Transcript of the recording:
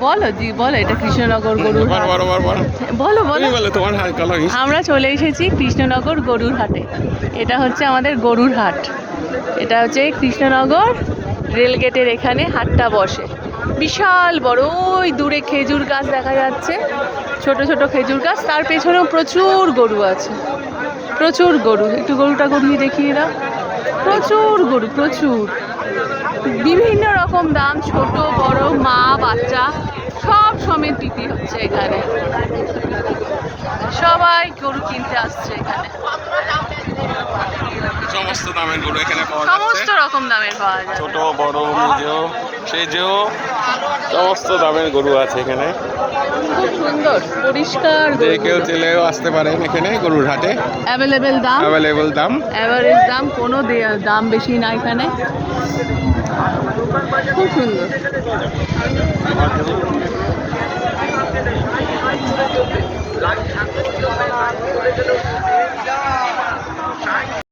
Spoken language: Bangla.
বলো জি বলো, এটা কৃষ্ণনগর গরুর হাট। বলো বলো। আমরা চলে এসেছি কৃষ্ণনগর গরুর হাটে। এটা হচ্ছে আমাদের গরুর হাট। এটা হচ্ছে কৃষ্ণনগর রেলগেটের এখানে হাটটা বসে। বিশাল বড়, ওই দূরে খেজুর গাছ দেখা যাচ্ছে, ছোট ছোট খেজুর গাছ, তার পেছনেও প্রচুর গরু আছে, প্রচুর গরু। একটু গরুটা ঘুরিয়ে দেখিয়ে দাও। প্রচুর গরু, প্রচুর, বিভিন্ন রকম দাম, ছোট বড় মা বাচ্চা সব সমেত বিক্রি হচ্ছে এখানে। সবাই গরু কিনতে আসছে এখানে। সমস্ত দামের গরু এখানে পাওয়া যাচ্ছে, সমস্ত রকম দামের পাওয়া যায়, ছোট বড় মেজেও সেজেও সমস্ত দামের গরু আছে এখানে। খুব সুন্দর পরিষ্কার যে কেউ গরুগুলো। চলেও আসতে পারেন এখানে গরুর হাটে। অ্যাভেলেবেল দাম, অ্যাভেলেবল দাম, অ্যাভারেজ দাম, কোনো দাম বেশি না এখানে। খুব সুন্দর।